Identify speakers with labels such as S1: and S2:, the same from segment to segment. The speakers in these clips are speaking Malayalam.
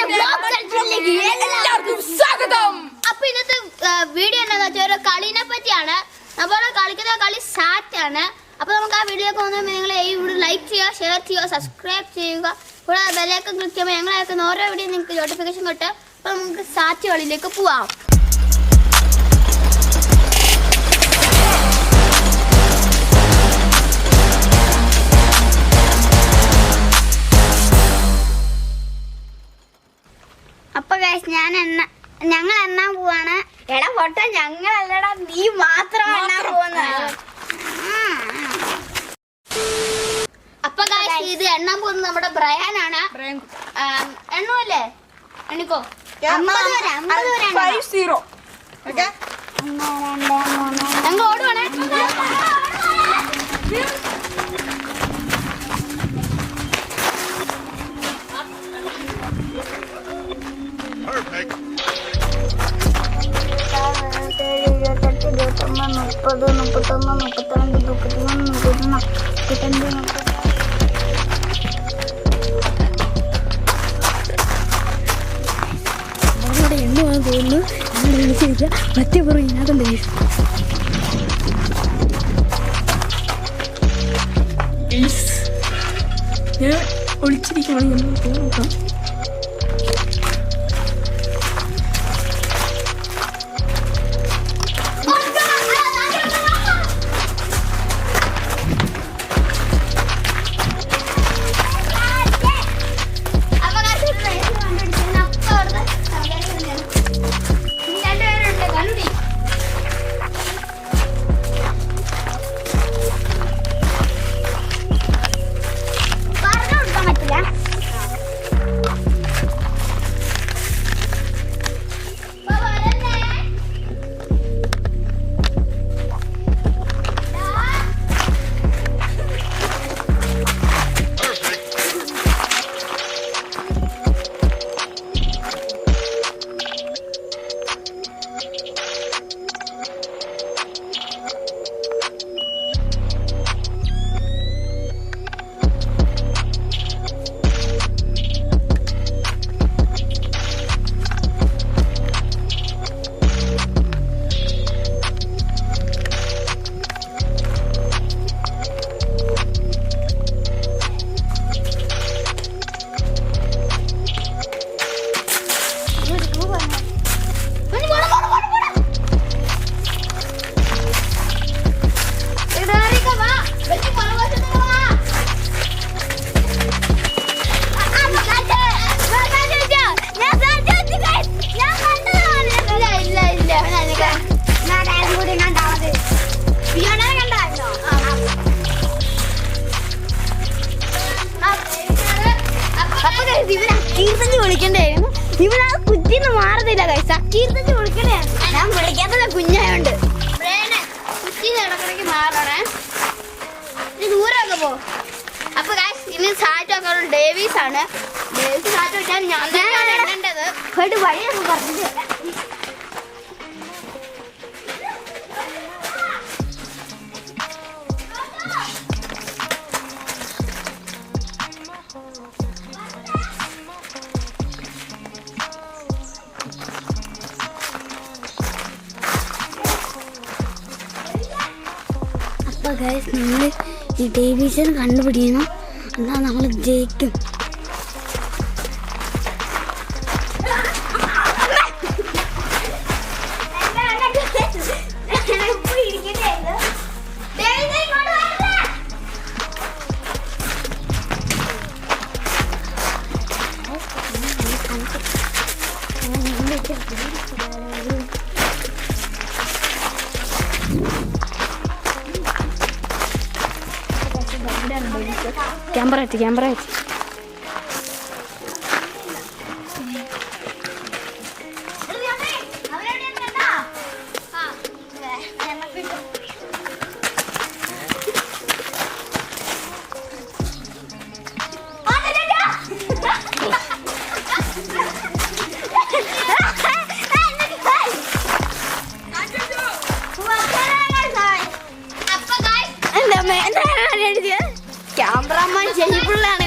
S1: എല്ലാവർക്കും സ്വാഗതം.
S2: അപ്പൊ ഇന്നത്തെ വീഡിയോ എന്താണെന്ന് വെച്ചാൽ ഒരു കളിനെ പറ്റിയാണ്. നമ്മൾ കളിക്കുന്ന കളി സാറ്റാണ്. അപ്പൊ നമുക്ക് ആ വീഡിയോ പോകുമ്പോൾ നിങ്ങൾ ഈ വീഡിയോ ലൈക്ക് ചെയ്യുക, ഷെയർ ചെയ്യുക, സബ്സ്ക്രൈബ് ചെയ്യുക. കൂടാതെ ബെല്ലൈക്കൺ ക്ലിക്ക് ചെയ്യുമ്പോൾ ഞങ്ങൾ അയക്കുന്ന ഓരോ വീഡിയോ നിങ്ങൾക്ക് നോട്ടിഫിക്കേഷൻ കിട്ടും. അപ്പൊ നമുക്ക് സാറ്റ് കളിയിലേക്ക് പോവാം. അപ്പൊ ഞങ്ങൾ എണ്ണാൻ പോവാണ്. എടാ പൊട്ട, ഞങ്ങളല്ലടാ, നീ മാത്രം എണ്ണാൻ പോകുന്നത്. അപ്പൊ ഇത് എണ്ണാൻ പോകുന്നത് നമ്മുടെ ബ്രയാനാണ്. എണ്ണുമല്ലേ? എണ്ണിക്കോ. 50 വരെ
S1: 50. ഓക്കെ,
S2: ഞങ്ങൾ ഓടുവാണേ.
S3: Perfect.
S2: എണ്ണുവാൻ തോന്നുന്നു. മറ്റേ പുറം ഇതിനകത്തുണ്ട്.
S1: ഞാൻ ഒളിച്ചിരിക്കണം. നോക്കാം.
S2: വിളിക്കണ്ടായിരുന്നു. ഇവിടെ കുറ്റിന്ന് മാറുന്നില്ല. കീർത്തഞ്ച് വിളിക്കണേ. ഞാൻ വിളിക്കാത്ത കുഞ്ഞായോണ്ട് കുറ്റിന്ന് ഇടക്കിടക്ക് മാറണേ. ഇത് ദൂരമൊക്കെ പോ. അപ്പൊ ഇനി സാറ്റ് വെക്കാനുള്ള ഡേവീസ് ആണ്. ഡേവീസ് സാറ്റ് വെച്ചാൽ ഞാൻ എണ്ണേണ്ടത്. വഴിയൊക്കെ പറഞ്ഞില്ല. അപ്പോൾ ഗൈസ്, നമ്മൾ ഈ ഡേവീസിനെ കണ്ടുപിടിക്കണം. എന്നാൽ നമ്മൾ ജയിക്കും. ക്യാമറ ക്യാമറമാൻ ചെയ്യിപ്പിള്ളാണ്.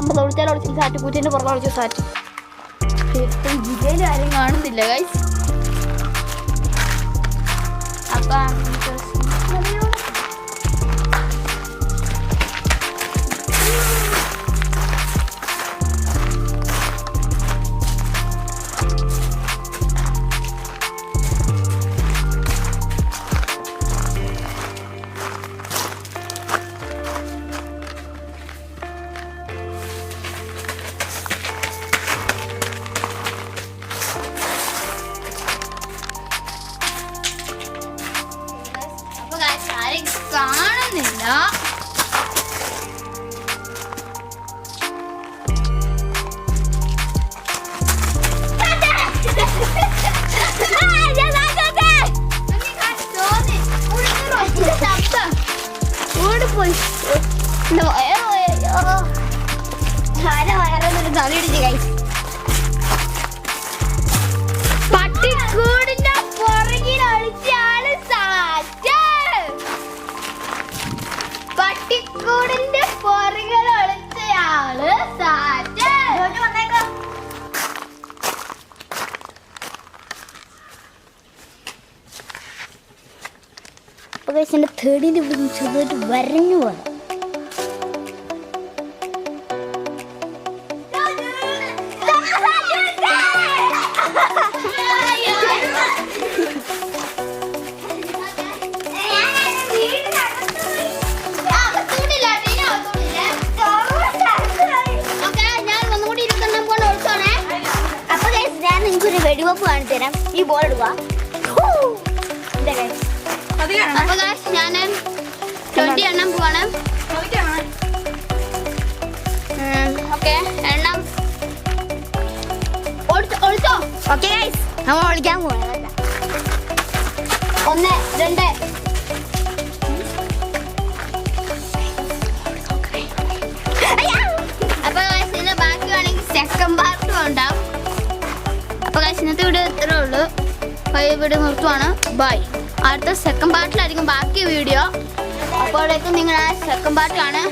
S2: അമ്പത് ഒളിച്ചാൽ ഒളിച്ചു സാറ്റ് കൂറ്റിന്റെ പുറകെ ഒളിച്ചു സാറ്റ്. ജില്ലയിൽ ആരും കാണുന്നില്ല ഗൈസ്. അപ്പം ആരും കാണുന്നില്ല. ഓടിപ്പോയി വയറൊന്നൊരു തലയിടിച്ച് കൈ. പട്ടിക്കൂടിന്റെ പുറകിൽ ഒളിച്ചാണ് സാറ്റ്. പട്ടിക്കൂടിന്റെ പുറകിൽ ഒളിച്ചയാള് സാറ്റ്. വന്നേക്കോ. അപ്പൊ എന്റെ തേടിന്റെ ഇവിടെ ചെറുതായിട്ട് വരഞ്ഞു പോകാം. വപ്പ് കാണിച്ചു തരാം. ഈ ബോൾ എടുക്കുക. അപ്പൊ ഗൈസ് ഞാൻ 20 എണ്ണം പോവാണ്. ഓക്കെ എണ്ണം ഒളിച്ചോ. ഓക്കെ ഗൈസ് നമ്മൾ ഒളിക്കാൻ പോവാണ്. 1 2 അപ്പൊ ഗൈസ് ഇതിന്റെ ബാക്കി വേണമെങ്കിൽ സെക്കൻഡ് പാർട്ടും ഉണ്ടാവും. അപ്പൊ ഗൈസ് ഇന്നത്തെ വീഡിയോ ഇത്രേ ഉള്ളൂ. വീഡിയോ നിർത്തുവാണ്. ബൈ. അടുത്ത സെക്കൻഡ് പാർട്ടിലായിരിക്കും ബാക്കി വീഡിയോ. അപ്പോഴേക്കും നിങ്ങൾ ആ സെക്കൻഡ് പാർട്ട് കാണാൻ.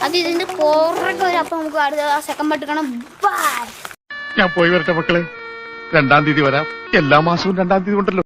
S2: അത് ഇതിന്റെ പുറകെ വരും. അപ്പൊ നമുക്ക് അടുത്ത ആ സെക്കൻഡ് പാർട്ട് കാണാം. ബൈ.
S3: ഞാൻ പോയി വരട്ടെ മക്കളെ. 2-ാം തീയതി വരാം. എല്ലാ മാസവും 2-ാം തീയതി ഉണ്ടല്ലോ.